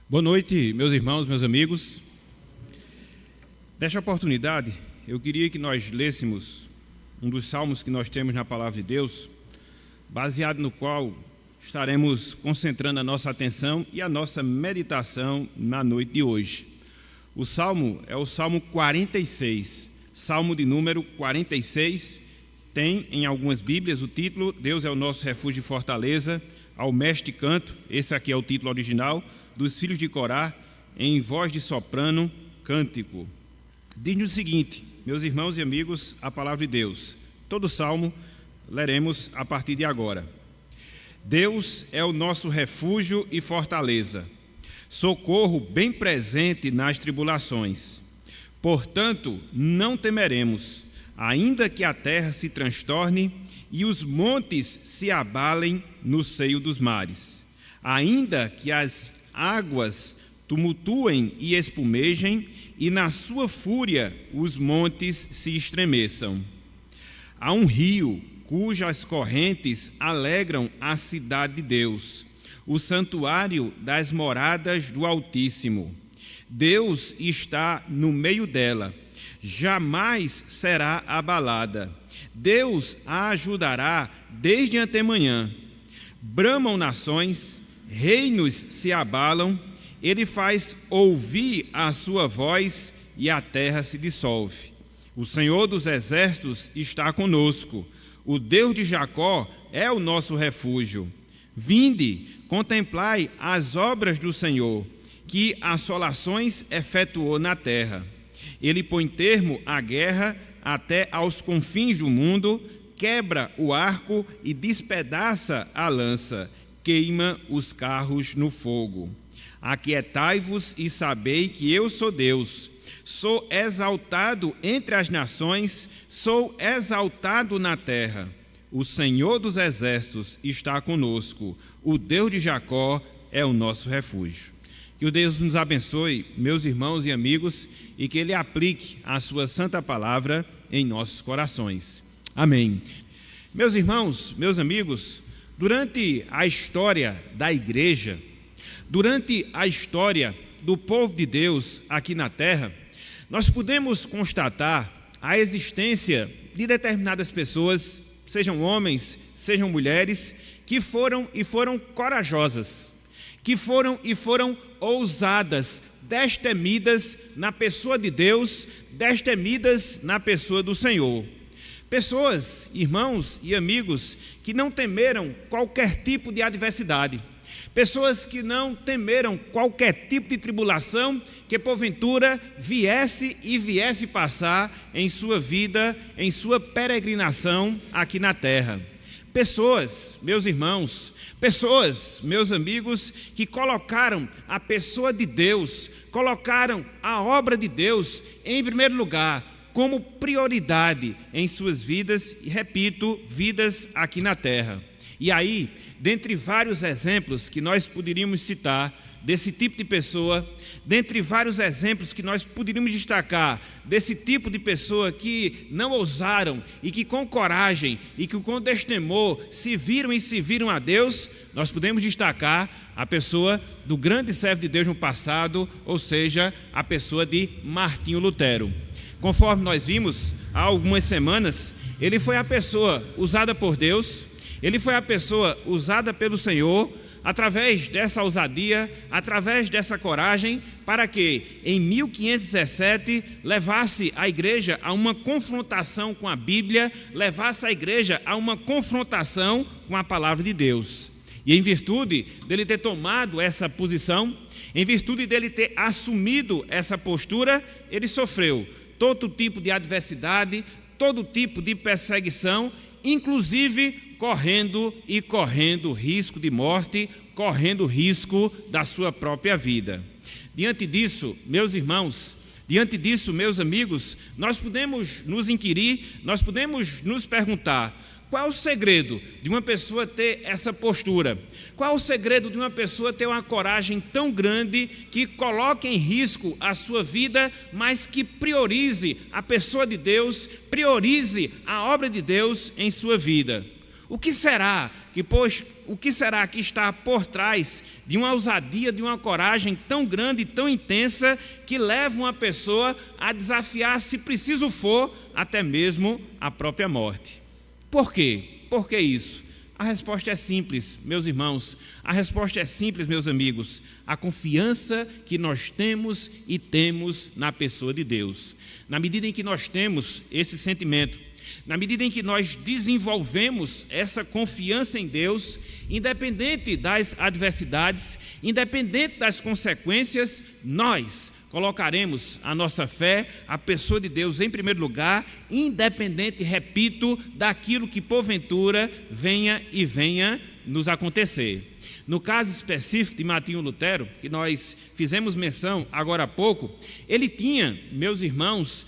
Boa noite, meus irmãos, meus amigos. Nesta oportunidade, eu queria que nós lêssemos um dos salmos que nós temos na Palavra de Deus, baseado no qual estaremos concentrando a nossa atenção e a nossa meditação na noite de hoje. O salmo é o Salmo 46, salmo de número 46, tem em algumas Bíblias o título Deus é o nosso refúgio e fortaleza, ao mestre canto, esse aqui é o título original, dos filhos de Corá, em voz de soprano, cântico. Diz-nos o seguinte, meus irmãos e amigos, a palavra de Deus. Todo o salmo leremos a partir de agora. Deus é o nosso refúgio e fortaleza, socorro bem presente nas tribulações. Portanto, não temeremos, ainda que a terra se transtorne e os montes se abalem no seio dos mares, ainda que as águas tumultuem e espumejem, e na sua fúria os montes se estremeçam. Há um rio cujas correntes alegram a cidade de Deus, o santuário das moradas do Altíssimo. Deus está no meio dela, jamais será abalada. Deus a ajudará desde antemanhã. Bramam nações, reinos se abalam, ele faz ouvir a sua voz e a terra se dissolve. O Senhor dos exércitos está conosco, o Deus de Jacó é o nosso refúgio. Vinde, contemplai as obras do Senhor, que assolações efetuou na terra. Ele põe termo à guerra até aos confins do mundo, quebra o arco e despedaça a lança, queima os carros no fogo. Aquietai-vos e sabei que eu sou Deus. Sou exaltado entre as nações, sou exaltado na terra. O Senhor dos exércitos está conosco, o Deus de Jacó é o nosso refúgio. Que o Deus nos abençoe, meus irmãos e amigos, e que Ele aplique a sua santa palavra em nossos corações. Amém. Meus irmãos, meus amigos, durante a história da igreja, durante a história do povo de Deus aqui na terra, nós podemos constatar a existência de determinadas pessoas, sejam homens, sejam mulheres, que foram corajosas, que foram ousadas, destemidas na pessoa de Deus, destemidas na pessoa do Senhor. Pessoas, irmãos e amigos, que não temeram qualquer tipo de adversidade. Pessoas que não temeram qualquer tipo de tribulação que porventura viesse passar em sua vida, em sua peregrinação aqui na terra. Pessoas, meus irmãos, pessoas, meus amigos, que colocaram a pessoa de Deus, colocaram a obra de Deus em primeiro lugar, como prioridade em suas vidas, e repito, vidas aqui na terra. E aí, dentre vários exemplos que nós poderíamos citar desse tipo de pessoa, dentre vários exemplos que nós poderíamos destacar desse tipo de pessoa que não ousaram e que com coragem e que com destemor se viram a Deus, nós podemos destacar a pessoa do grande servo de Deus no passado, ou seja, a pessoa de Martinho Lutero. Conforme nós vimos há algumas semanas, ele foi a pessoa usada por Deus, ele foi a pessoa usada pelo Senhor, através dessa ousadia, através dessa coragem, para que em 1517 levasse a igreja a uma confrontação com a Bíblia, levasse a igreja a uma confrontação com a palavra de Deus. E em virtude dele ter tomado essa posição, em virtude dele ter assumido essa postura, ele sofreu todo tipo de adversidade, todo tipo de perseguição, inclusive correndo risco de morte, correndo risco da sua própria vida. Diante disso, meus irmãos, diante disso, meus amigos, nós podemos nos inquirir, nós podemos nos perguntar: qual é o segredo de uma pessoa ter essa postura? Qual é o segredo de uma pessoa ter uma coragem tão grande que coloque em risco a sua vida, mas que priorize a pessoa de Deus, priorize a obra de Deus em sua vida? O que será que está por trás de uma ousadia, de uma coragem tão grande e tão intensa que leva uma pessoa a desafiar, se preciso for, até mesmo a própria morte? Por quê? Por que isso? A resposta é simples, meus irmãos. A resposta é simples, meus amigos. A confiança que nós temos e temos na pessoa de Deus. Na medida em que nós temos esse sentimento, na medida em que nós desenvolvemos essa confiança em Deus, independente das adversidades, independente das consequências, nós colocaremos a nossa fé, a pessoa de Deus em primeiro lugar, independente, repito, daquilo que porventura venha nos acontecer. No caso específico de Martinho Lutero, que nós fizemos menção agora há pouco, ele tinha, meus irmãos,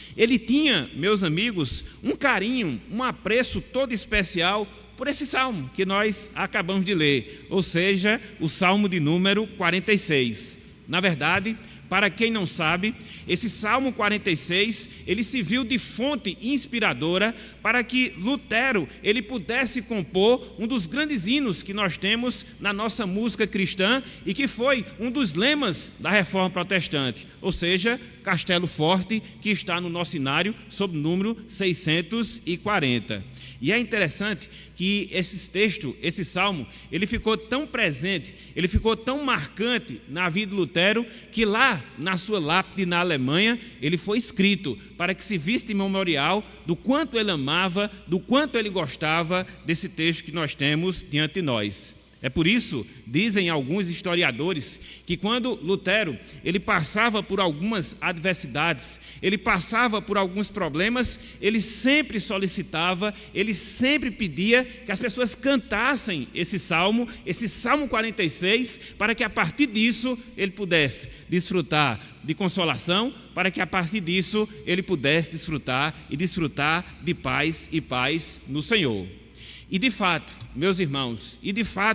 meus amigos, um carinho, um apreço todo especial por esse salmo que nós acabamos de ler, ou seja, o salmo de número 46. Na verdade, para quem não sabe, esse Salmo 46, ele se viu de fonte inspiradora para que Lutero ele pudesse compor um dos grandes hinos que nós temos na nossa música cristã e que foi um dos lemas da Reforma Protestante, ou seja, Castelo Forte, que está no nosso inário sob o número 640. E é interessante que esse salmo, ele ficou tão presente, ele ficou tão marcante na vida de Lutero, que lá na sua lápide na Alemanha, ele foi escrito para que se visse de memorial do quanto ele amava, do quanto ele gostava desse texto que nós temos diante de nós. É por isso, dizem alguns historiadores, que quando Lutero ele passava por algumas adversidades, ele passava por alguns problemas, ele sempre solicitava, ele sempre pedia que as pessoas cantassem esse Salmo 46, para que a partir disso ele pudesse desfrutar de consolação, para que a partir disso ele pudesse desfrutar de paz e paz no Senhor. E de fato, meus irmãos,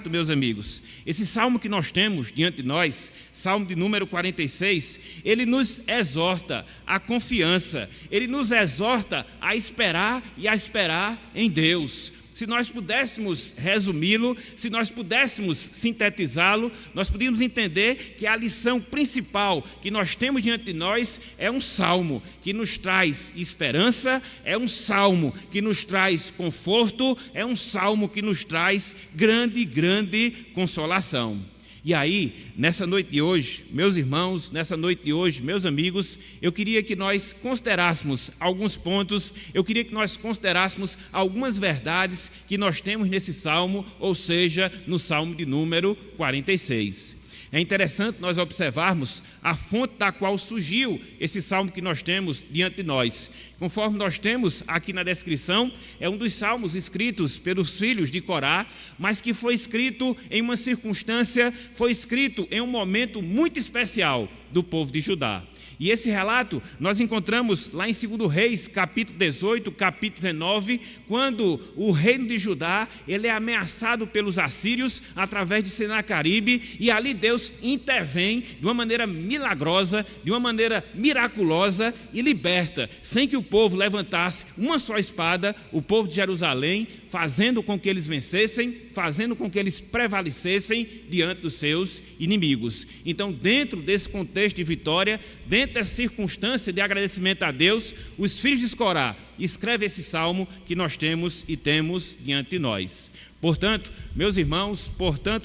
meus amigos, esse salmo que nós temos diante de nós, salmo de número 46, ele nos exorta à confiança, ele nos exorta a esperar e a esperar em Deus. Se nós pudéssemos resumi-lo, se nós pudéssemos sintetizá-lo, nós podíamos entender que a lição principal que nós temos diante de nós é um salmo que nos traz esperança, é um salmo que nos traz conforto, é um salmo que nos traz grande consolação. E aí, nessa noite de hoje, meus irmãos, nessa noite de hoje, meus amigos, eu queria que nós considerássemos alguns pontos, eu queria que nós considerássemos algumas verdades que nós temos nesse salmo, ou seja, no salmo de número 46. É interessante nós observarmos a fonte da qual surgiu esse salmo que nós temos diante de nós. Conforme nós temos aqui na descrição, é um dos salmos escritos pelos filhos de Corá, mas que foi escrito em uma circunstância, foi escrito em um momento muito especial do povo de Judá. E esse relato nós encontramos lá em 2 Reis, capítulo 18, capítulo 19, quando o reino de Judá ele é ameaçado pelos assírios através de Senaqueribe, e ali Deus intervém de uma maneira milagrosa, de uma maneira miraculosa e liberta, sem que o povo levantasse uma só espada, o povo de Jerusalém, fazendo com que eles vencessem, fazendo com que eles prevalecessem diante dos seus inimigos. Então, dentro desse contexto de vitória, dentro dessa circunstância de agradecimento a Deus, os filhos de Corá escrevem esse salmo que nós temos e temos diante de nós. Portanto, meus irmãos,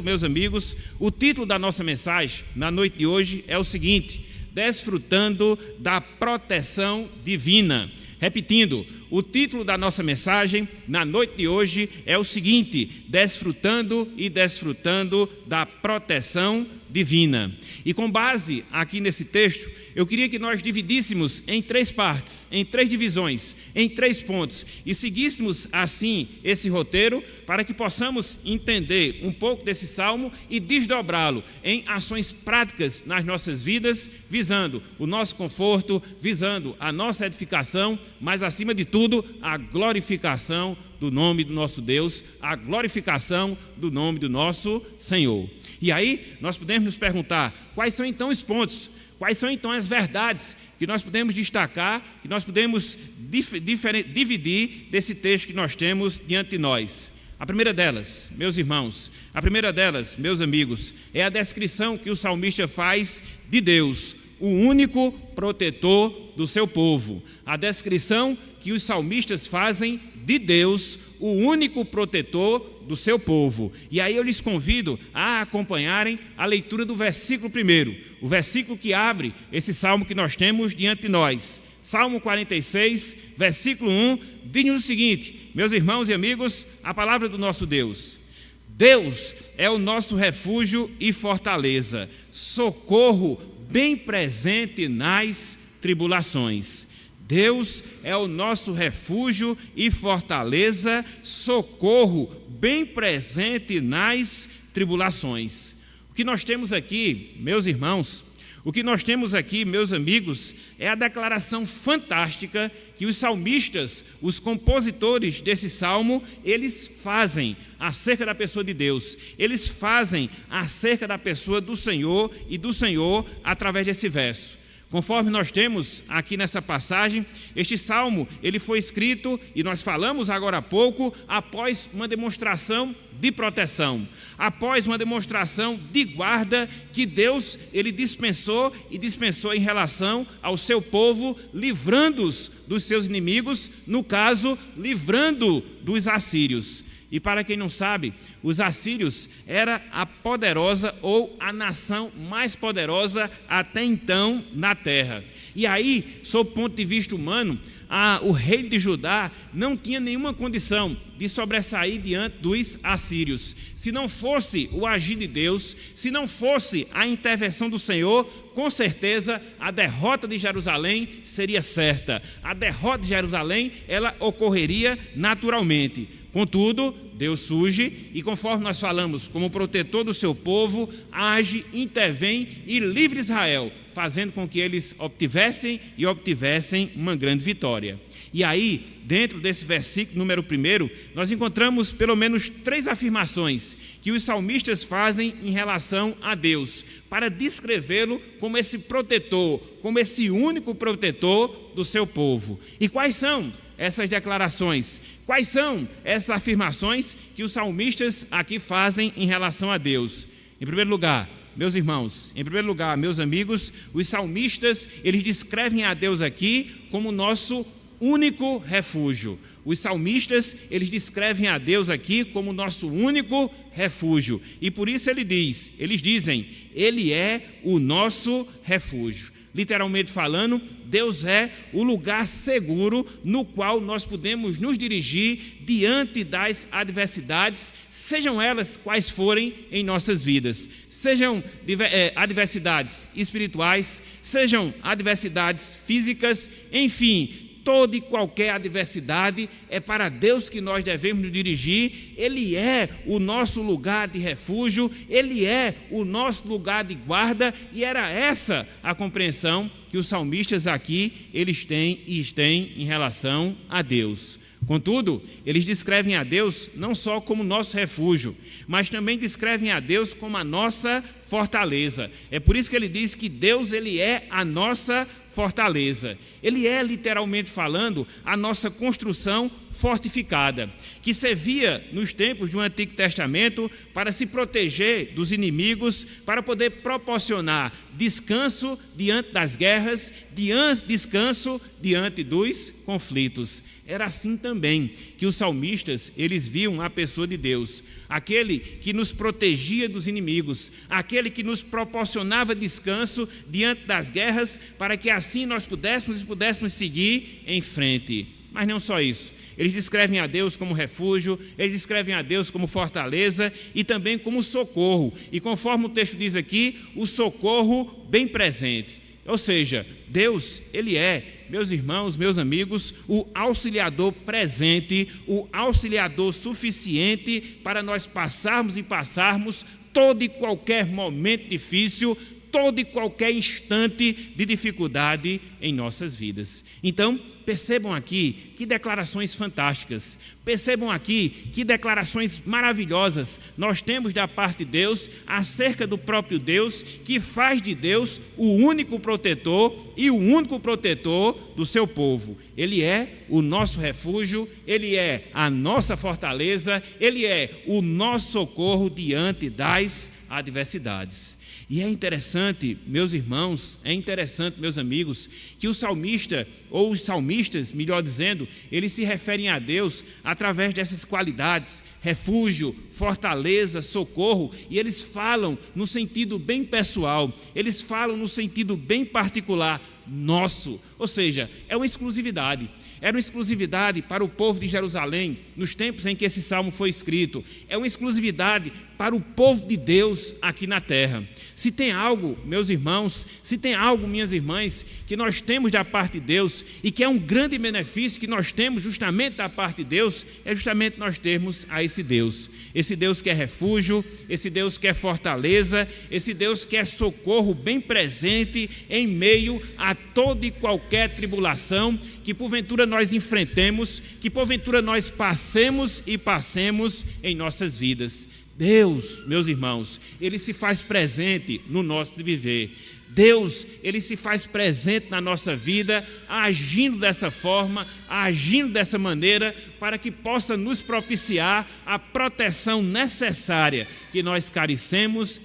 meus amigos, o título da nossa mensagem na noite de hoje é o seguinte: desfrutando da proteção divina. Repetindo, o título da nossa mensagem na noite de hoje é o seguinte: desfrutando da proteção divina. E com base aqui nesse texto, eu queria que nós dividíssemos em 3 partes, em 3 divisões, em 3 pontos, e seguíssemos assim esse roteiro para que possamos entender um pouco desse salmo e desdobrá-lo em ações práticas nas nossas vidas, visando o nosso conforto, visando a nossa edificação, mas acima de tudo, a glorificação do nome do nosso Deus, a glorificação do nome do nosso Senhor. E aí, nós podemos nos perguntar, quais são então os pontos, quais são então as verdades que nós podemos destacar, que nós podemos dividir desse texto que nós temos diante de nós. A primeira delas, meus irmãos, a primeira delas, meus amigos, é a descrição que o salmista faz de Deus, o único protetor do seu povo. A descrição que os salmistas fazem de Deus, o único protetor do seu povo. E aí eu lhes convido a acompanharem a leitura do versículo 1, o versículo que abre esse salmo que nós temos diante de nós. Salmo 46, versículo 1, diz-nos o seguinte: meus irmãos e amigos, a palavra do nosso Deus. Deus é o nosso refúgio e fortaleza, socorro bem presente nas tribulações. Deus é o nosso refúgio e fortaleza, socorro bem presente nas tribulações. O que nós temos aqui, meus irmãos, o que nós temos aqui, meus amigos, é a declaração fantástica que os salmistas, os compositores desse salmo, eles fazem acerca da pessoa de Deus. Eles fazem acerca da pessoa do Senhor e do Senhor através desse verso. Conforme nós temos aqui nessa passagem, este salmo ele foi escrito, e nós falamos agora há pouco, após uma demonstração de proteção, após uma demonstração de guarda que Deus ele dispensou em relação ao seu povo, livrando-os dos seus inimigos, no caso, livrando dos assírios. E para quem não sabe, os assírios era a poderosa ou a nação mais poderosa até então na terra. E aí, sob o ponto de vista humano, o rei de Judá não tinha nenhuma condição de sobressair diante dos assírios. Se não fosse o agir de Deus, se não fosse a intervenção do Senhor, com certeza a derrota de Jerusalém seria certa. A derrota de Jerusalém, ela ocorreria naturalmente. Contudo, Deus surge e, conforme nós falamos, como protetor do seu povo, age, intervém e livra Israel, fazendo com que eles obtivessem uma grande vitória. E aí, dentro desse versículo número 1, nós encontramos pelo menos 3 afirmações que os salmistas fazem em relação a Deus, para descrevê-lo como esse protetor, como esse único protetor do seu povo. E quais são essas declarações? Quais são essas afirmações que os salmistas aqui fazem em relação a Deus? Em primeiro lugar, meus irmãos, meus amigos, os salmistas, eles descrevem a Deus aqui como nosso único refúgio. Os salmistas, eles descrevem a Deus aqui como nosso único refúgio. E por isso eles dizem, Ele é o nosso refúgio. Literalmente falando, Deus é o lugar seguro no qual nós podemos nos dirigir diante das adversidades, sejam elas quais forem em nossas vidas. Sejam adversidades espirituais, sejam adversidades físicas, enfim, toda e qualquer adversidade é para Deus que nós devemos nos dirigir. Ele é o nosso lugar de refúgio, Ele é o nosso lugar de guarda, e era essa a compreensão que os salmistas aqui eles têm em relação a Deus. Contudo, eles descrevem a Deus não só como nosso refúgio, mas também descrevem a Deus como a nossa fortaleza. É por isso que ele diz que Deus ele é a nossa fortaleza. Ele é, literalmente falando, a nossa construção fortificada, que servia nos tempos do Antigo Testamento para se proteger dos inimigos, para poder proporcionar descanso diante das guerras, descanso diante dos conflitos. Era assim também que os salmistas, eles viam a pessoa de Deus, aquele que nos protegia dos inimigos, aquele que nos proporcionava descanso diante das guerras, para que assim nós pudéssemos seguir em frente. Mas não só isso. Eles descrevem a Deus como refúgio, eles descrevem a Deus como fortaleza e também como socorro. E conforme o texto diz aqui, o socorro bem presente. Ou seja, Deus, Ele é, meus irmãos, meus amigos, o auxiliador presente, o auxiliador suficiente para nós passarmos todo e qualquer momento difícil, todo e qualquer instante de dificuldade em nossas vidas. Então, percebam aqui que declarações fantásticas, percebam aqui que declarações maravilhosas nós temos da parte de Deus acerca do próprio Deus, que faz de Deus o único protetor e o único protetor do seu povo. Ele é o nosso refúgio, Ele é a nossa fortaleza, Ele é o nosso socorro diante das adversidades. E é interessante, meus irmãos, é interessante, meus amigos, que o salmista, ou os salmistas, melhor dizendo, eles se referem a Deus através dessas qualidades, refúgio, fortaleza, socorro, e eles falam no sentido bem pessoal, eles falam no sentido bem particular, nosso, ou seja, é uma exclusividade. Era uma exclusividade para o povo de Jerusalém, nos tempos em que esse salmo foi escrito. É uma exclusividade para o povo de Deus aqui na terra. Se tem algo, meus irmãos, se tem algo, minhas irmãs, que nós temos da parte de Deus e que é um grande benefício que nós temos justamente da parte de Deus, é justamente nós termos a esse Deus que é refúgio, esse Deus que é fortaleza, esse Deus que é socorro bem presente em meio a toda e qualquer tribulação que porventura nós enfrentemos, que porventura nós passemos em nossas vidas. Deus, meus irmãos, Ele se faz presente no nosso viver. Deus, Ele se faz presente na nossa vida, agindo dessa forma, agindo dessa maneira, para que possa nos propiciar a proteção necessária que nós carecemos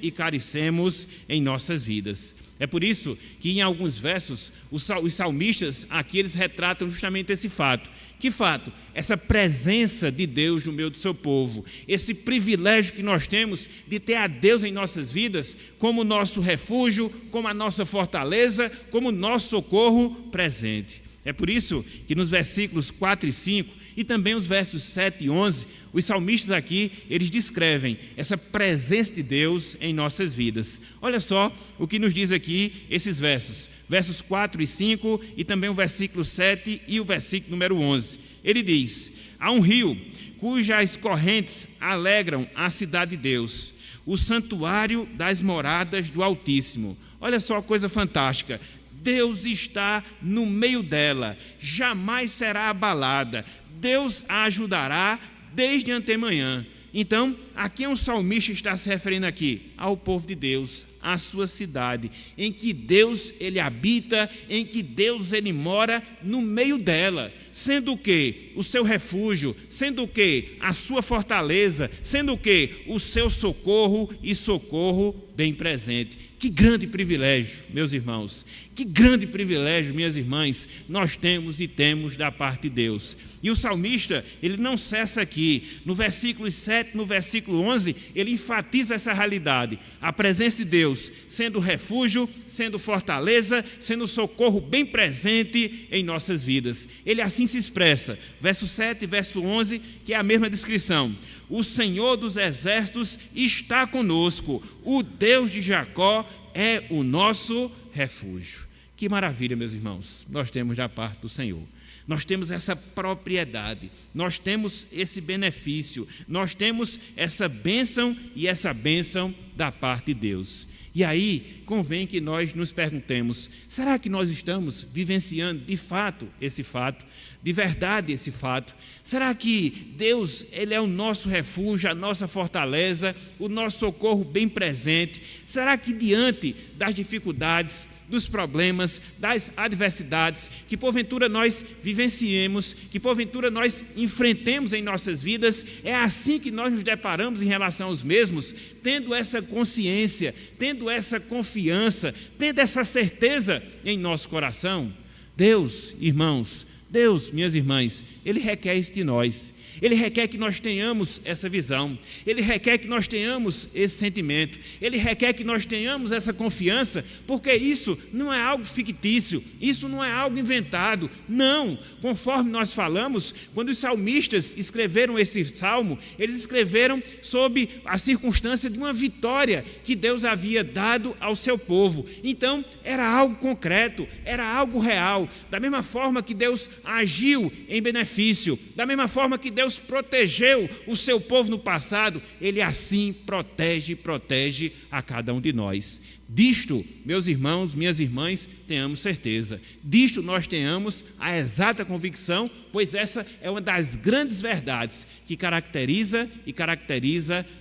em nossas vidas. É por isso que em alguns versos, os salmistas aqui eles retratam justamente esse fato. Que fato? Essa presença de Deus no meio do seu povo, esse privilégio que nós temos de ter a Deus em nossas vidas como nosso refúgio, como a nossa fortaleza, como nosso socorro presente. É por isso que nos versículos 4 e 5 e também os versos 7 e 11, os salmistas aqui, eles descrevem essa presença de Deus em nossas vidas. Olha só o que nos diz aqui esses versos 4 e 5 e também o versículo 7 e o versículo número 11. Ele diz: há um rio cujas correntes alegram a cidade de Deus, o santuário das moradas do Altíssimo. Olha só a coisa fantástica. Deus está no meio dela, jamais será abalada. Deus a ajudará desde antemanhã. Então, aqui é um salmista que está se referindo aqui ao povo de Deus, à sua cidade, em que Deus ele habita, em que Deus ele mora no meio dela, sendo o que? O seu refúgio, sendo o que? A sua fortaleza, sendo o que? O seu socorro e socorro bem presente. Que grande privilégio, meus irmãos, que grande privilégio, minhas irmãs, nós temos e temos da parte de Deus. E o salmista, ele não cessa aqui, no versículo 7, no versículo 11, ele enfatiza essa realidade, a presença de Deus sendo refúgio, sendo fortaleza, sendo socorro bem presente em nossas vidas. Ele assim se expressa, verso 7 e verso 11, que é a mesma descrição. O Senhor dos exércitos está conosco, o Deus de Jacó é o nosso refúgio. Que maravilha, meus irmãos, nós temos da parte do Senhor. Nós temos essa propriedade, nós temos esse benefício, nós temos essa bênção e essa bênção da parte de Deus. E aí, convém que nós nos perguntemos, será que nós estamos vivenciando de fato esse fato? De verdade esse fato? Será que Deus ele é o nosso refúgio, a nossa fortaleza, o nosso socorro bem presente? Será que diante das dificuldades, dos problemas, das adversidades que porventura nós vivenciemos, que porventura nós enfrentemos em nossas vidas, é assim que nós nos deparamos em relação aos mesmos, tendo essa consciência, tendo essa confiança, tendo essa certeza em nosso coração? Deus, irmãos, Deus, minhas irmãs, Ele requer isso de nós. Ele requer que nós tenhamos essa visão, Ele requer que nós tenhamos esse sentimento, Ele requer que nós tenhamos essa confiança, porque isso não é algo fictício, isso não é algo inventado, não. Conforme nós falamos, quando os salmistas escreveram esse salmo, eles escreveram sob a circunstância de uma vitória que Deus havia dado ao seu povo. Então, era algo concreto, era algo real, da mesma forma que Deus agiu em benefício, da mesma forma que Deus Deus protegeu o seu povo no passado, Ele assim protege a cada um de nós. Disto, meus irmãos, minhas irmãs, tenhamos certeza. Disto nós tenhamos a exata convicção, pois essa é uma das grandes verdades que caracteriza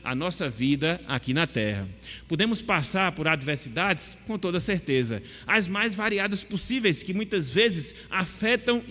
a nossa vida aqui na terra. Podemos passar por adversidades, com toda certeza, as mais variadas possíveis, que muitas vezes afetam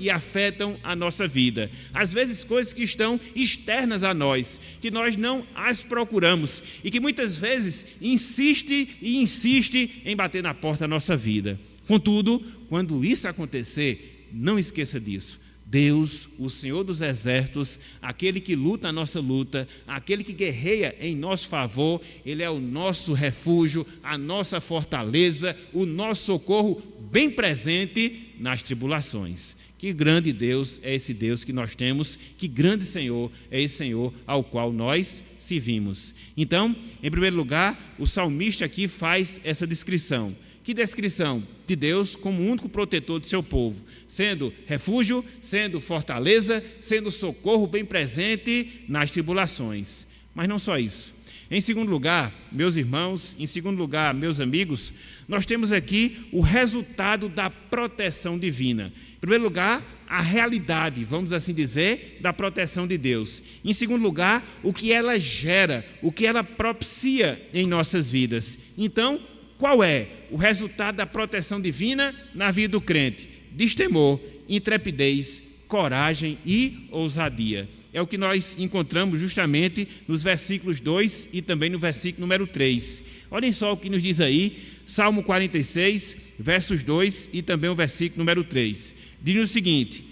a nossa vida. Às vezes coisas que estão externas a nós, que nós não as procuramos e que muitas vezes insiste em bater na porta da nossa vida. Contudo, quando isso acontecer, não esqueça disso. Deus, o Senhor dos exércitos, aquele que luta a nossa luta, aquele que guerreia em nosso favor, Ele é o nosso refúgio, a nossa fortaleza, o nosso socorro bem presente nas tribulações. Que grande Deus é esse Deus que nós temos, que grande Senhor é esse Senhor ao qual nós servimos. Então, em primeiro lugar, o salmista aqui faz essa descrição. Que descrição? De Deus como o único protetor do seu povo, sendo refúgio, sendo fortaleza, sendo socorro bem presente nas tribulações. Mas não só isso. Em segundo lugar, meus irmãos, em segundo lugar, meus amigos, nós temos aqui o resultado da proteção divina. Em primeiro lugar, a realidade, vamos assim dizer, da proteção de Deus. Em segundo lugar, o que ela gera, o que ela propicia em nossas vidas. Então, qual é o resultado da proteção divina na vida do crente? Destemor, intrepidez, coragem e ousadia. É o que nós encontramos justamente nos versículos 2 e também no versículo número 3. Olhem só o que nos diz aí, Salmo 46, versos 2 e também o versículo número 3. Diz o seguinte: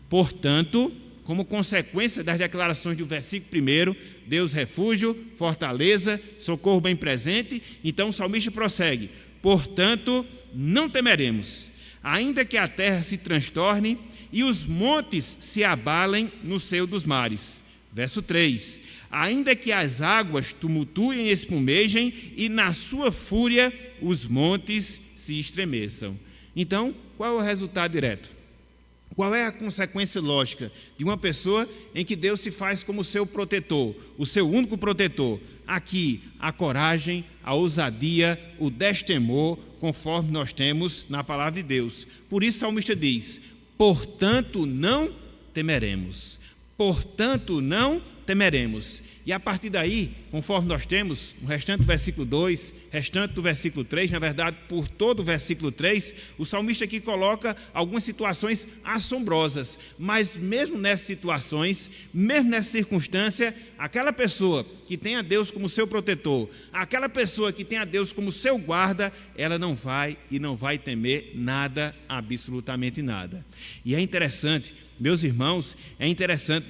portanto, como consequência das declarações do versículo 1, Deus refúgio, fortaleza, socorro bem presente, então o salmista prossegue: portanto, não temeremos, ainda que a terra se transtorne e os montes se abalem no seio dos mares. Verso 3: ainda que as águas tumultuem e espumejem e na sua fúria os montes se estremeçam. Então, qual é o resultado direto? Qual é a consequência lógica de uma pessoa em que Deus se faz como seu protetor, o seu único protetor? Aqui, a coragem, a ousadia, o destemor, conforme nós temos na palavra de Deus. Por isso o salmista diz: portanto não temeremos. Portanto não temeremos. E a partir daí, conforme nós temos no restante do versículo 2, restante do versículo 3, na verdade, por todo o versículo 3, o salmista aqui coloca algumas situações assombrosas. Mas mesmo nessas situações, mesmo nessa circunstância, aquela pessoa que tem a Deus como seu protetor, aquela pessoa que tem a Deus como seu guarda, ela não vai temer nada, absolutamente nada. E é interessante, meus irmãos,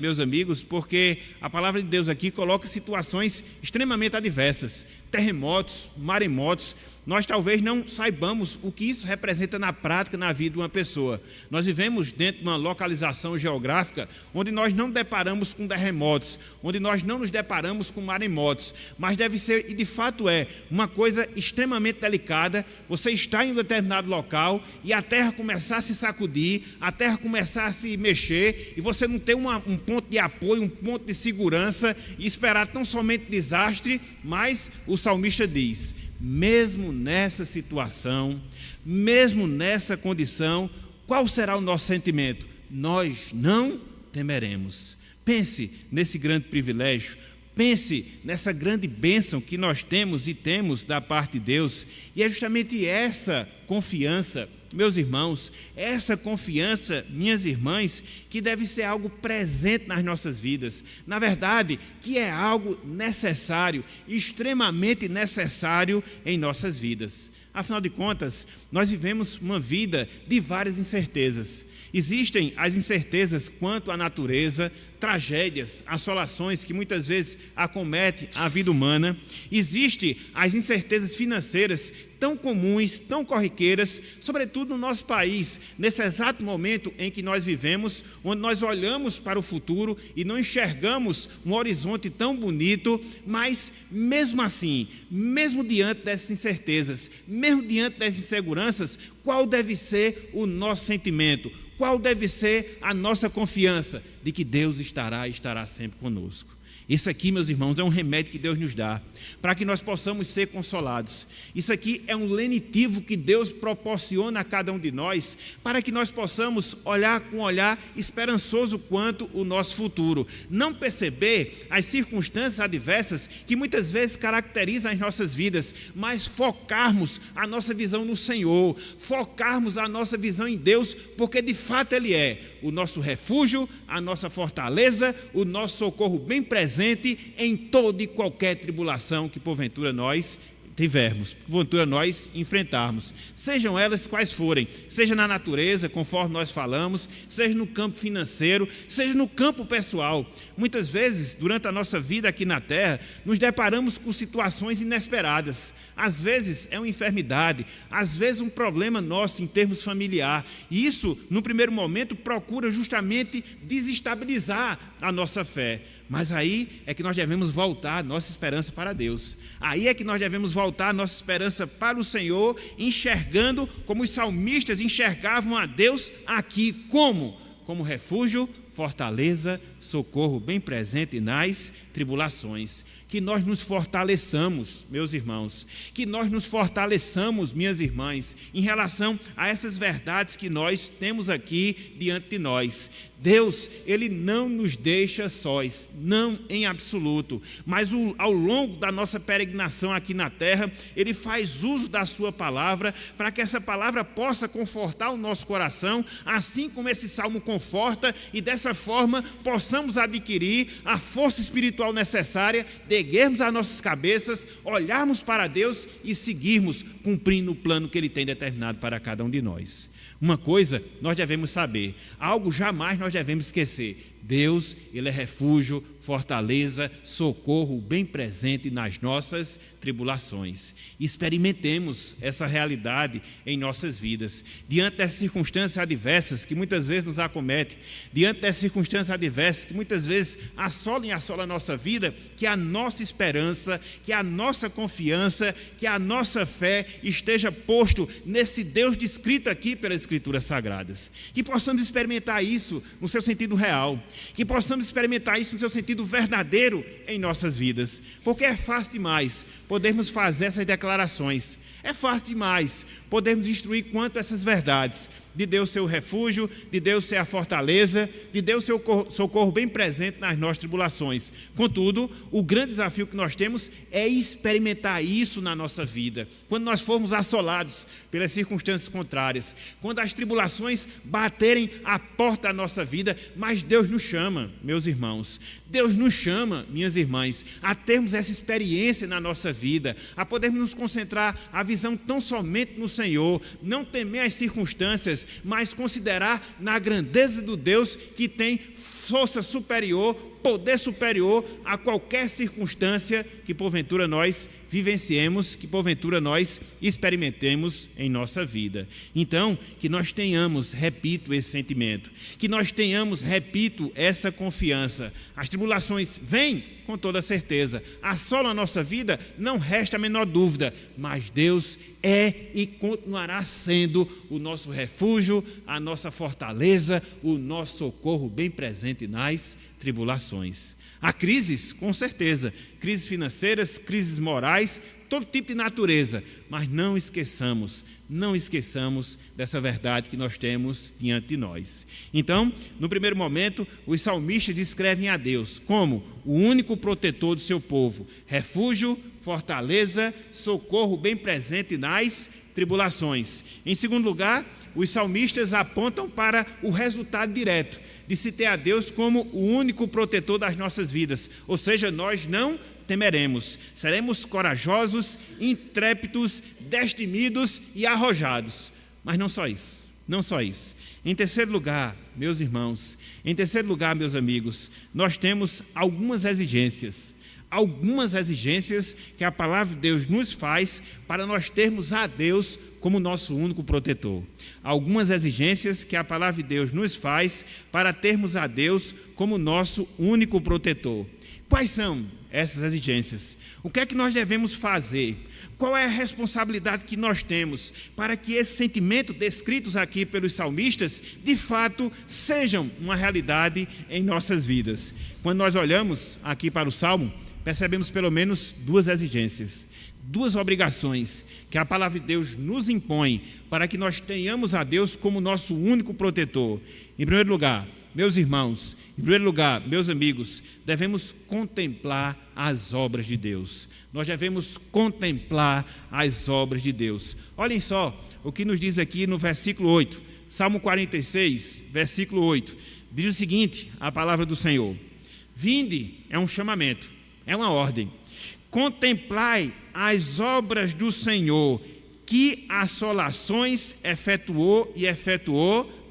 meus amigos, porque a palavra de Deus aqui coloca situações extremamente adversas, terremotos, maremotos. Nós talvez não saibamos o que isso representa na prática na vida de uma pessoa. Nós vivemos dentro de uma localização geográfica onde nós não deparamos com terremotos, onde nós não nos deparamos com maremotos, mas deve ser, e de fato é, uma coisa extremamente delicada. Você está em um determinado local e a terra começar a se sacudir, a terra começar a se mexer e você não ter um ponto de apoio, um ponto de segurança e esperar tão somente desastre, mas o salmista diz: mesmo nessa situação, mesmo nessa condição, qual será o nosso sentimento? Nós não temeremos. Pense nesse grande privilégio, pense nessa grande bênção que nós temos e temos da parte de Deus, e é justamente essa confiança, meus irmãos, essa confiança, minhas irmãs, que deve ser algo presente nas nossas vidas. Na verdade, que é algo necessário, extremamente necessário em nossas vidas. Afinal de contas, nós vivemos uma vida de várias incertezas. Existem as incertezas quanto à natureza, tragédias, assolações que muitas vezes acometem a vida humana. Existem as incertezas financeiras tão comuns, tão corriqueiras, sobretudo no nosso país, nesse exato momento em que nós vivemos, onde nós olhamos para o futuro e não enxergamos um horizonte tão bonito, mas mesmo assim, mesmo diante dessas incertezas, mesmo diante dessas inseguranças, qual deve ser o nosso sentimento? Qual deve ser a nossa confiança? De que Deus estará e estará sempre conosco. Isso aqui, meus irmãos, é um remédio que Deus nos dá, para que nós possamos ser consolados. Isso aqui é um lenitivo que Deus proporciona a cada um de nós, para que nós possamos olhar com um olhar esperançoso quanto o nosso futuro. Não perceber as circunstâncias adversas que muitas vezes caracterizam as nossas vidas, mas focarmos a nossa visão no Senhor, focarmos a nossa visão em Deus, porque de fato Ele é o nosso refúgio, a nossa fortaleza, o nosso socorro bem presente em toda e qualquer tribulação que porventura nós tivermos, porventura nós enfrentarmos, sejam elas quais forem, seja na natureza, conforme nós falamos, seja no campo financeiro, seja no campo pessoal. Muitas vezes, durante a nossa vida aqui na terra, nos deparamos com situações inesperadas. Às vezes é uma enfermidade, às vezes um problema nosso em termos familiar. E isso, no primeiro momento, procura justamente desestabilizar a nossa fé. Mas aí é que nós devemos voltar a nossa esperança para Deus. Aí é que nós devemos voltar a nossa esperança para o Senhor, enxergando como os salmistas enxergavam a Deus aqui. Como? Como refúgio, fortaleza, socorro bem presente nas tribulações. Que nós nos fortaleçamos, meus irmãos, que nós nos fortaleçamos, minhas irmãs, em relação a essas verdades que nós temos aqui diante de nós. Deus, Ele não nos deixa sós, não em absoluto, mas ao longo da nossa peregrinação aqui na terra, Ele faz uso da sua palavra, para que essa palavra possa confortar o nosso coração, assim como esse salmo conforta, e dessa forma possamos adquirir a força espiritual necessária de erguermos as nossas cabeças, olharmos para Deus e seguirmos cumprindo o plano que Ele tem determinado para cada um de nós. Uma coisa nós devemos saber, algo jamais nós devemos esquecer: Deus, Ele é refúgio, fortaleza, socorro bem presente nas nossas tribulações. Experimentemos essa realidade em nossas vidas. Diante dessas circunstâncias adversas que muitas vezes nos acometem, diante dessas circunstâncias adversas que muitas vezes assolam a nossa vida, que a nossa esperança, que a nossa confiança, que a nossa fé esteja posto nesse Deus descrito aqui pelas Escrituras Sagradas. Que possamos experimentar isso no seu sentido real, que possamos experimentar isso no seu sentido verdadeiro em nossas vidas, porque é fácil demais podermos fazer essas declarações, é fácil demais podermos instruir quanto a essas verdades, de Deus ser o refúgio, de Deus ser a fortaleza, de Deus ser o socorro bem presente nas nossas tribulações. Contudo, o grande desafio que nós temos é experimentar isso na nossa vida. Quando nós formos assolados pelas circunstâncias contrárias, quando as tribulações baterem à porta da nossa vida, mas Deus nos chama, meus irmãos, Deus nos chama, minhas irmãs, a termos essa experiência na nossa vida, a podermos nos concentrar a visão tão somente no Senhor, não temer as circunstâncias, mas considerar na grandeza do Deus que tem força superior, poder superior a qualquer circunstância que porventura nós vivenciemos, que porventura nós experimentemos em nossa vida. Então, que nós tenhamos, repito, esse sentimento, que nós tenhamos, repito, essa confiança. As tribulações vêm com toda certeza, assolam a nossa vida, não resta a menor dúvida, mas Deus é e continuará sendo o nosso refúgio, a nossa fortaleza, o nosso socorro bem presente nas tribulações. Há crises, com certeza, crises financeiras, crises morais, todo tipo de natureza, mas não esqueçamos dessa verdade que nós temos diante de nós. Então, no primeiro momento, os salmistas descrevem a Deus como o único protetor do seu povo, refúgio, fortaleza, socorro bem presente nas tribulações. Em segundo lugar, os salmistas apontam para o resultado direto de se ter a Deus como o único protetor das nossas vidas, ou seja, nós não temeremos, seremos corajosos, intrépidos, destemidos e arrojados. Mas não só isso. Em terceiro lugar, meus irmãos, meus amigos, nós temos algumas exigências que a palavra de Deus nos faz para nós termos a Deus como nosso único protetor. Algumas exigências que a palavra de Deus nos faz para termos a Deus como nosso único protetor. Quais são essas exigências? O que é que nós devemos fazer? Qual é a responsabilidade que nós temos para que esses sentimentos descritos aqui pelos salmistas, de fato, sejam uma realidade em nossas vidas? Quando nós olhamos aqui para o Salmo, percebemos pelo menos duas exigências, duas obrigações que a palavra de Deus nos impõe para que nós tenhamos a Deus como nosso único protetor. Em primeiro lugar, meus irmãos, em primeiro lugar, meus amigos, devemos contemplar as obras de Deus. Nós devemos contemplar as obras de Deus. Olhem só o que nos diz aqui no versículo 8, Salmo 46, versículo 8. Diz o seguinte, a palavra do Senhor: vinde, é um chamamento, é uma ordem. Contemplai as obras do Senhor, que assolações efetuou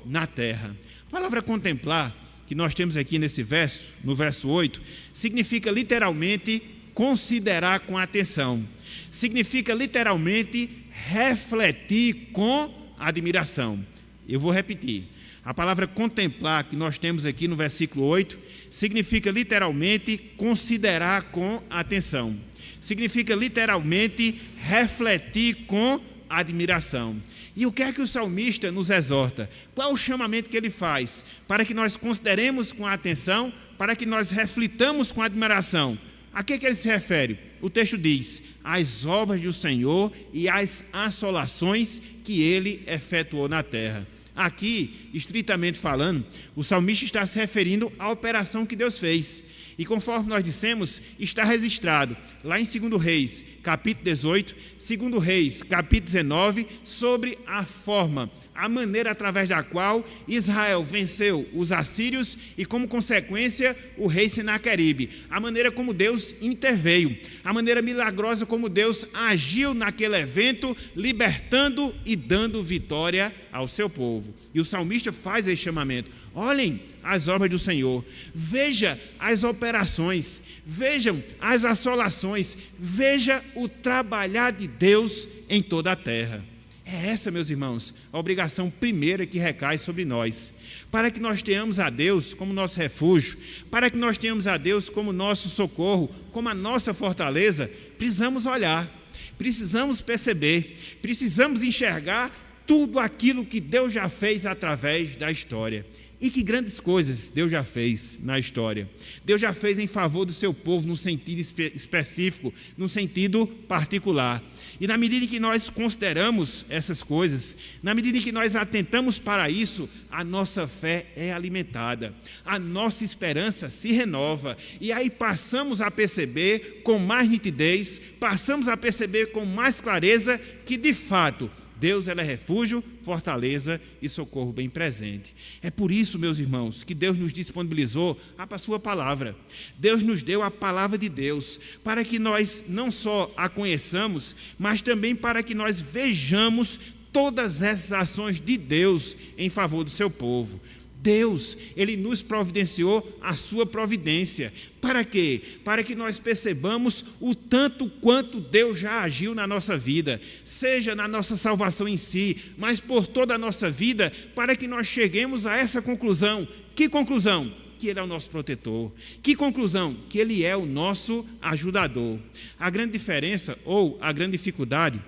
na terra. A palavra contemplar, que nós temos aqui nesse verso, no verso 8, significa literalmente considerar com atenção. Significa literalmente refletir com admiração. Eu vou repetir. A palavra contemplar, que nós temos aqui no versículo 8, significa literalmente considerar com atenção. Significa literalmente refletir com admiração. E o que é que o salmista nos exorta? Qual é o chamamento que ele faz? Para que nós consideremos com atenção, para que nós reflitamos com admiração. A que ele se refere? O texto diz: as obras do Senhor e as assolações que ele efetuou na terra. Aqui, estritamente falando, o salmista está se referindo à operação que Deus fez. E conforme nós dissemos, está registrado lá em 2 Reis, capítulo 18, 2 Reis, capítulo 19, sobre a forma, a maneira através da qual Israel venceu os assírios e, como consequência, o rei Senaqueribe. A maneira como Deus interveio, a maneira milagrosa como Deus agiu naquele evento, libertando e dando vitória ao seu povo. E o salmista faz esse chamamento: olhem as obras do Senhor, veja as operações, vejam as assolações, veja o trabalhar de Deus em toda a terra. É essa, meus irmãos, a obrigação primeira que recai sobre nós. Para que nós tenhamos a Deus como nosso refúgio, para que nós tenhamos a Deus como nosso socorro, como a nossa fortaleza, precisamos olhar, precisamos perceber, precisamos enxergar tudo aquilo que Deus já fez através da história. E que grandes coisas Deus já fez na história. Deus já fez em favor do seu povo num sentido específico, num sentido particular. E na medida em que nós consideramos essas coisas, na medida em que nós atentamos para isso, a nossa fé é alimentada, a nossa esperança se renova. E aí passamos a perceber com mais nitidez, passamos a perceber com mais clareza que, de fato, Deus é refúgio, fortaleza e socorro bem presente. É por isso, meus irmãos, que Deus nos disponibilizou a sua palavra. Deus nos deu a palavra de Deus para que nós não só a conheçamos, mas também para que nós vejamos todas essas ações de Deus em favor do seu povo. Deus, Ele nos providenciou a sua providência. Para quê? Para que nós percebamos o tanto quanto Deus já agiu na nossa vida, seja na nossa salvação em si, mas por toda a nossa vida, para que nós cheguemos a essa conclusão. Que conclusão? Que Ele é o nosso protetor. Que conclusão? Que Ele é o nosso ajudador. A grande diferença, ou a grande dificuldade,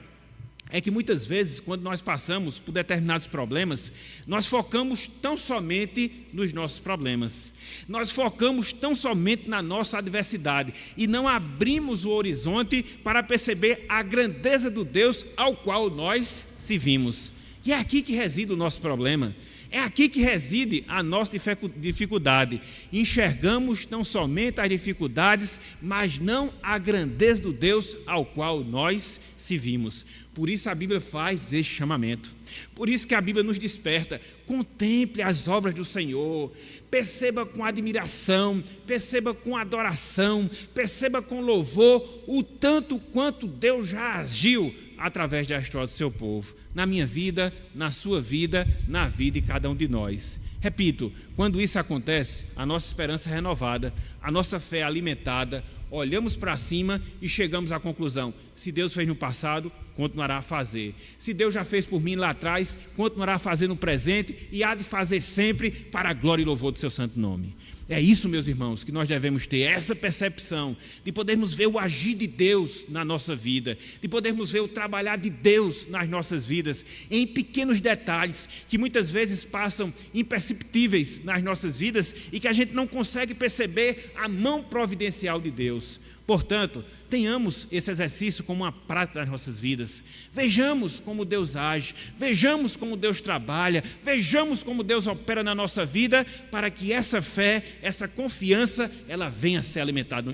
é que muitas vezes, quando nós passamos por determinados problemas, nós focamos tão somente nos nossos problemas. Nós focamos tão somente na nossa adversidade e não abrimos o horizonte para perceber a grandeza do Deus ao qual nós servimos. E é aqui que reside o nosso problema. É aqui que reside a nossa dificuldade. Enxergamos não somente as dificuldades, mas não a grandeza do Deus ao qual nós servimos. Por isso a Bíblia faz este chamamento. Por isso que a Bíblia nos desperta. Contemple as obras do Senhor. Perceba com admiração, perceba com adoração, perceba com louvor o tanto quanto Deus já agiu através da história do seu povo, na minha vida, na sua vida, na vida de cada um de nós. Repito, quando isso acontece, a nossa esperança é renovada, a nossa fé é alimentada, olhamos para cima e chegamos à conclusão: se Deus fez no passado, continuará a fazer. Se Deus já fez por mim lá atrás, continuará a fazer no presente e há de fazer sempre para a glória e louvor do seu santo nome. É isso, meus irmãos, que nós devemos ter, essa percepção de podermos ver o agir de Deus na nossa vida, de podermos ver o trabalhar de Deus nas nossas vidas, em pequenos detalhes que muitas vezes passam imperceptíveis nas nossas vidas e que a gente não consegue perceber a mão providencial de Deus. Portanto, tenhamos esse exercício como uma prática nas nossas vidas. Vejamos como Deus age, vejamos como Deus trabalha, vejamos como Deus opera na nossa vida, para que essa fé, essa confiança, ela venha a ser alimentada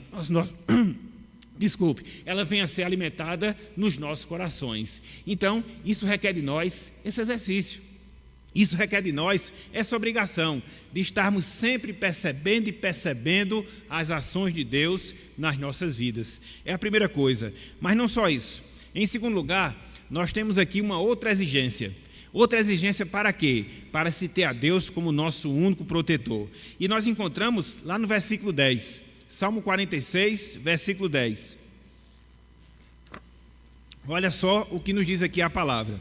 ela venha a ser alimentada nos nossos corações. Então, isso requer de nós esse exercício. Isso requer de nós essa obrigação de estarmos sempre percebendo as ações de Deus nas nossas vidas. É a primeira coisa. Mas não só isso. Em segundo lugar, nós temos aqui uma outra exigência. Outra exigência para quê? Para se ter a Deus como nosso único protetor. E nós encontramos lá no versículo 10. Salmo 46, versículo 10. Olha só o que nos diz aqui a palavra.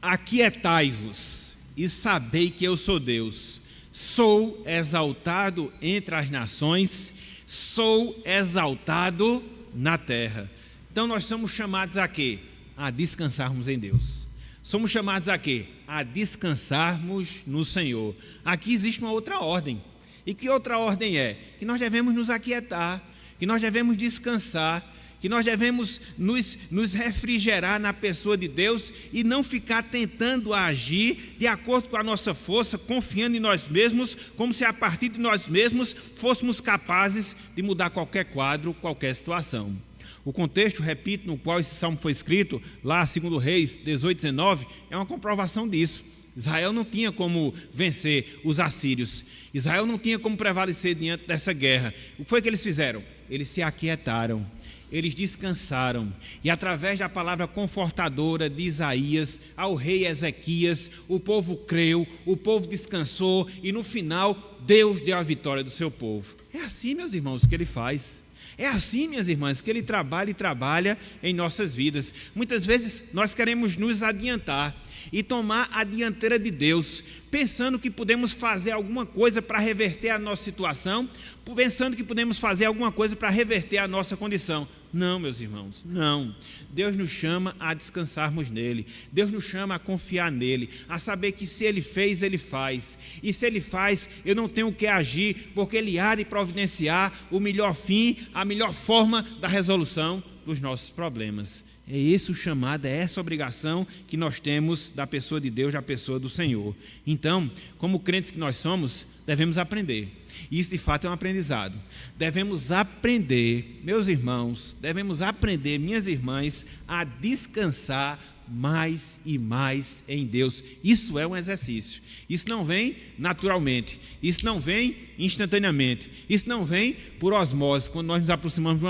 Aquietai-vos e sabei que eu sou Deus. Sou exaltado entre as nações, sou exaltado na terra. Então nós somos chamados a quê? A descansarmos em Deus. Somos chamados a quê? A descansarmos no Senhor. Aqui existe uma outra ordem. E que outra ordem é? Que nós devemos nos aquietar, que nós devemos descansar, que nós devemos nos refrigerar na pessoa de Deus e não ficar tentando agir de acordo com a nossa força, confiando em nós mesmos, como se a partir de nós mesmos fôssemos capazes de mudar qualquer quadro, qualquer situação. O contexto, repito, no qual esse salmo foi escrito, lá 2 Reis 18, 19, é uma comprovação disso. Israel não tinha como vencer os assírios. Isaías não tinha como prevalecer diante dessa guerra. O que foi que eles fizeram? Eles se aquietaram. Eles descansaram, e através da palavra confortadora de Isaías ao rei Ezequias, o povo creu, o povo descansou, e no final Deus deu a vitória do seu povo. É assim, meus irmãos, que Ele faz. É assim, minhas irmãs, que Ele trabalha em nossas vidas. Muitas vezes nós queremos nos adiantar e tomar a dianteira de Deus, pensando que podemos fazer alguma coisa para reverter a nossa situação, pensando que podemos fazer alguma coisa para reverter a nossa condição. Não, meus irmãos, não. Deus nos chama a descansarmos nele. Deus nos chama a confiar nele, a saber que se Ele fez, Ele faz. E se Ele faz, eu não tenho que agir, porque Ele há de providenciar o melhor fim, a melhor forma da resolução dos nossos problemas. É esse o chamado, é essa a obrigação que nós temos da pessoa de Deus, da pessoa do Senhor. Então, como crentes que nós somos, devemos aprender. Isso de fato é um aprendizado. Devemos aprender, meus irmãos, devemos aprender, minhas irmãs, a descansar mais e mais em Deus. Isso é um exercício. Isso não vem naturalmente. Isso não vem instantaneamente. Isso não vem por osmose, quando nós nos aproximamos de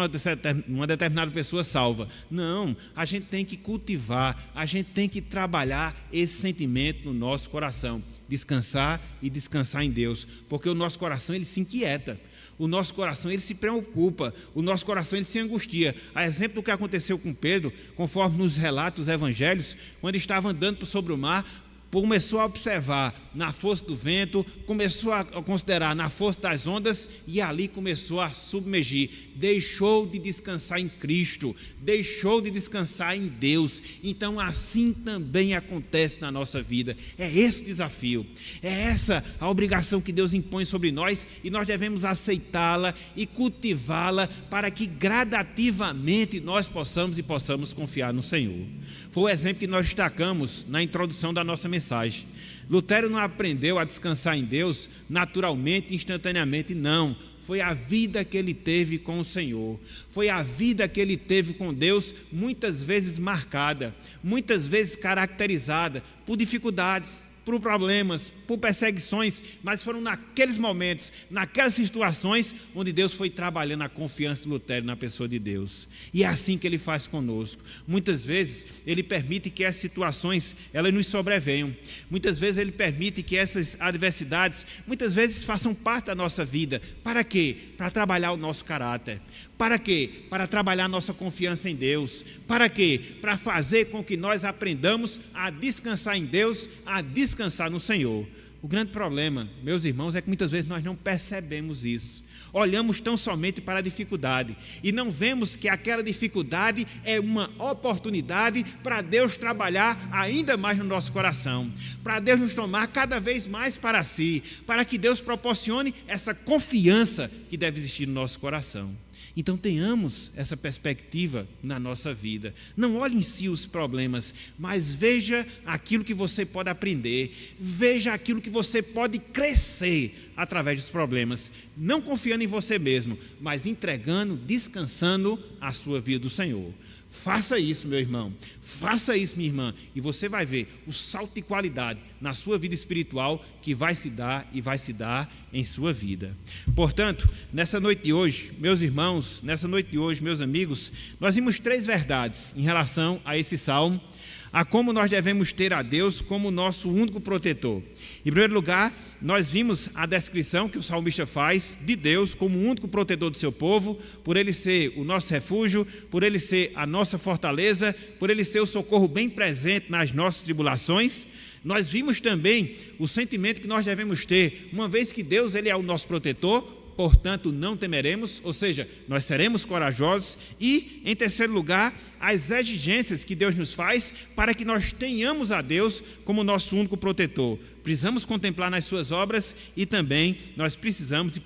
uma determinada pessoa salva. Não, a gente tem que cultivar, a gente tem que trabalhar esse sentimento no nosso coração. Descansar e descansar em Deus, porque o nosso coração ele se inquieta, o nosso coração ele se preocupa, o nosso coração ele se angustia. A exemplo do que aconteceu com Pedro, conforme nos relatos dos evangelhos, quando estava andando sobre o mar, começou a observar na força do vento, começou a considerar na força das ondas e ali começou a submergir. Deixou de descansar em Cristo, deixou de descansar em Deus. Então assim também acontece na nossa vida. É esse o desafio, é essa a obrigação que Deus impõe sobre nós e nós devemos aceitá-la e cultivá-la para que gradativamente nós possamos confiar no Senhor. Foi o exemplo que nós destacamos na introdução da nossa mensagem. Lutero não aprendeu a descansar em Deus naturalmente, instantaneamente, não. Foi a vida que ele teve com o Senhor. Foi a vida que ele teve com Deus, muitas vezes marcada, muitas vezes caracterizada por dificuldades, por problemas, por perseguições, mas foram naqueles momentos, naquelas situações, onde Deus foi trabalhando a confiança de Lutero na pessoa de Deus. E é assim que Ele faz conosco. Muitas vezes, Ele permite que essas situações, elas nos sobrevenham. Muitas vezes, Ele permite que essas adversidades, muitas vezes, façam parte da nossa vida. Para quê? Para trabalhar o nosso caráter. Para quê? Para trabalhar a nossa confiança em Deus. Para quê? Para fazer com que nós aprendamos a descansar em Deus, a descansar no Senhor. O grande problema, meus irmãos, é que muitas vezes nós não percebemos isso. Olhamos tão somente para a dificuldade e não vemos que aquela dificuldade é uma oportunidade para Deus trabalhar ainda mais no nosso coração, para Deus nos tomar cada vez mais para si, para que Deus proporcione essa confiança que deve existir no nosso coração. Então tenhamos essa perspectiva na nossa vida. Não olhe em si os problemas, mas veja aquilo que você pode aprender, veja aquilo que você pode crescer através dos problemas, não confiando em você mesmo, mas entregando, descansando a sua vida do Senhor. Faça isso, meu irmão, faça isso, minha irmã, e você vai ver o salto de qualidade na sua vida espiritual que vai se dar e vai se dar em sua vida. Portanto, nessa noite de hoje, meus irmãos, nessa noite de hoje, meus amigos, nós vimos 3 verdades em relação a esse salmo, a como nós devemos ter a Deus como nosso único protetor. Em primeiro lugar, nós vimos a descrição que o salmista faz de Deus como o único protetor do seu povo, por Ele ser o nosso refúgio, por Ele ser a nossa fortaleza, por Ele ser o socorro bem presente nas nossas tribulações. Nós vimos também o sentimento que nós devemos ter, uma vez que Deus Ele é o nosso protetor, portanto não temeremos, ou seja, nós seremos corajosos. E, em terceiro lugar, as exigências que Deus nos faz para que nós tenhamos a Deus como nosso único protetor. Precisamos contemplar nas suas obras e também nós precisamos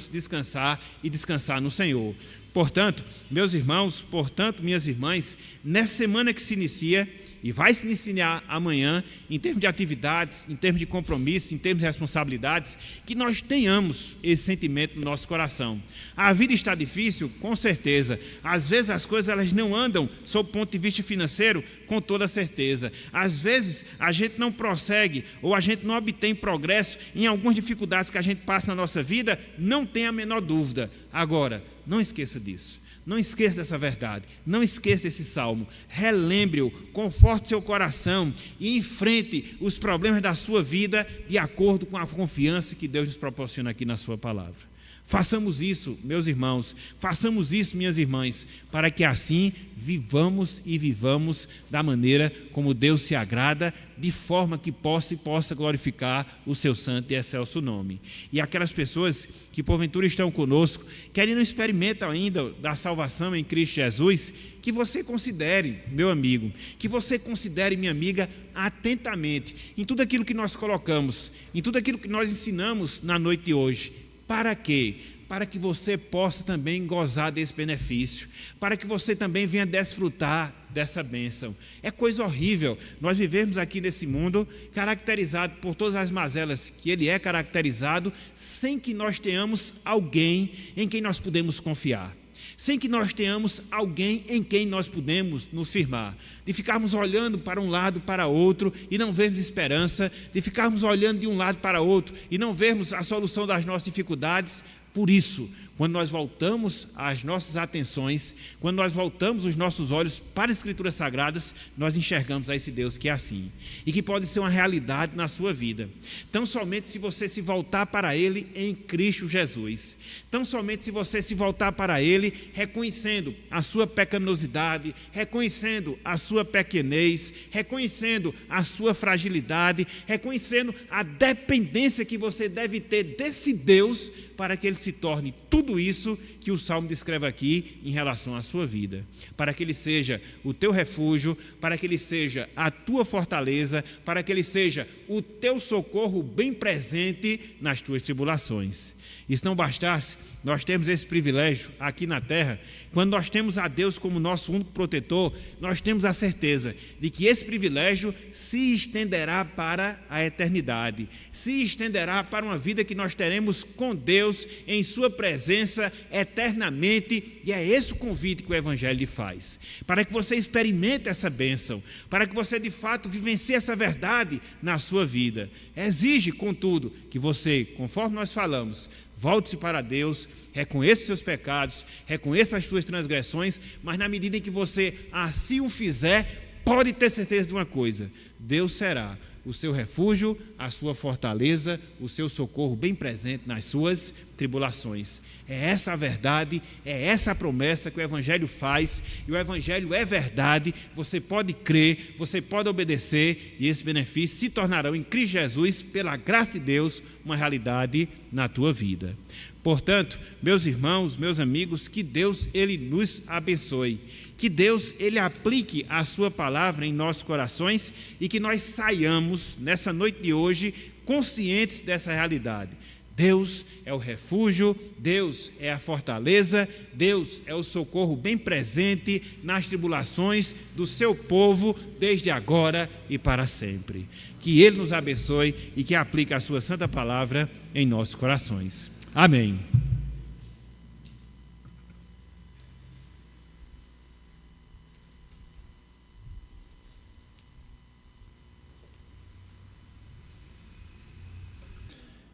descansar e descansar no Senhor. Portanto, meus irmãos, portanto, minhas irmãs, nessa semana que se inicia e vai se iniciar amanhã, em termos de atividades, em termos de compromisso, em termos de responsabilidades, que nós tenhamos esse sentimento no nosso coração. A vida está difícil? Com certeza. Às vezes as coisas elas não andam, sob o ponto de vista financeiro, com toda certeza. Às vezes a gente não prossegue ou a gente não obtém progresso em algumas dificuldades que a gente passa na nossa vida, não tem a menor dúvida. Agora, não esqueça disso. Não esqueça dessa verdade, não esqueça desse salmo, relembre-o, conforte seu coração e enfrente os problemas da sua vida de acordo com a confiança que Deus nos proporciona aqui na sua palavra. Façamos isso, meus irmãos, façamos isso, minhas irmãs, para que assim vivamos e vivamos da maneira como Deus se agrada, de forma que possa glorificar o seu santo e excelso nome. E aquelas pessoas que porventura estão conosco, que ainda não experimentam ainda da salvação em Cristo Jesus, que você considere, meu amigo, que você considere, minha amiga, atentamente em tudo aquilo que nós colocamos, em tudo aquilo que nós ensinamos na noite de hoje. Para quê? Para que você possa também gozar desse benefício, para que você também venha desfrutar dessa bênção. É coisa horrível nós vivermos aqui nesse mundo caracterizado por todas as mazelas que ele é caracterizado, sem que nós tenhamos alguém em quem nós podemos confiar, sem que nós tenhamos alguém em quem nós podemos nos firmar, de ficarmos olhando para um lado para outro e não vermos esperança, de ficarmos olhando de um lado para outro e não vermos a solução das nossas dificuldades. Por isso, quando nós voltamos as nossas atenções, quando nós voltamos os nossos olhos para as Escrituras Sagradas, nós enxergamos a esse Deus que é assim e que pode ser uma realidade na sua vida. Tão somente se você se voltar para Ele em Cristo Jesus. Tão somente se você se voltar para Ele reconhecendo a sua pecaminosidade, reconhecendo a sua pequenez, reconhecendo a sua fragilidade, reconhecendo a dependência que você deve ter desse Deus para que Ele se torne tudo isso que o Salmo descreve aqui em relação à sua vida, para que Ele seja o teu refúgio, para que Ele seja a tua fortaleza, para que Ele seja o teu socorro bem presente nas tuas tribulações. E se não bastasse, nós temos esse privilégio aqui na terra. Quando nós temos a Deus como nosso único protetor, nós temos a certeza de que esse privilégio se estenderá para a eternidade, se estenderá para uma vida que nós teremos com Deus em sua presença eternamente. E é esse o convite que o Evangelho lhe faz, para que você experimente essa bênção, para que você de fato vivencie essa verdade na sua vida. Exige, contudo, que você, conforme nós falamos, volte-se para Deus, reconheça seus pecados, reconheça as suas transgressões, mas na medida em que você assim o fizer, pode ter certeza de uma coisa: Deus será o seu refúgio, a sua fortaleza, o seu socorro bem presente nas suas tribulações. É essa a verdade, é essa a promessa que o Evangelho faz, e o Evangelho é verdade. Você pode crer, você pode obedecer, e esses benefícios se tornarão em Cristo Jesus, pela graça de Deus, uma realidade na tua vida. Portanto, meus irmãos, meus amigos, que Deus ele nos abençoe, que Deus ele aplique a sua palavra em nossos corações e que nós saiamos nessa noite de hoje conscientes dessa realidade. Deus é o refúgio, Deus é a fortaleza, Deus é o socorro bem presente nas tribulações do seu povo, desde agora e para sempre. Que Ele nos abençoe e que aplique a sua santa palavra em nossos corações. Amém.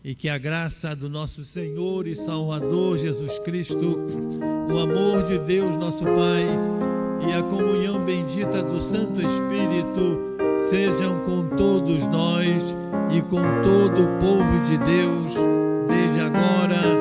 E que a graça do nosso Senhor e Salvador Jesus Cristo, o amor de Deus nosso Pai e a comunhão bendita do Santo Espírito sejam com todos nós e com todo o povo de Deus, desde agora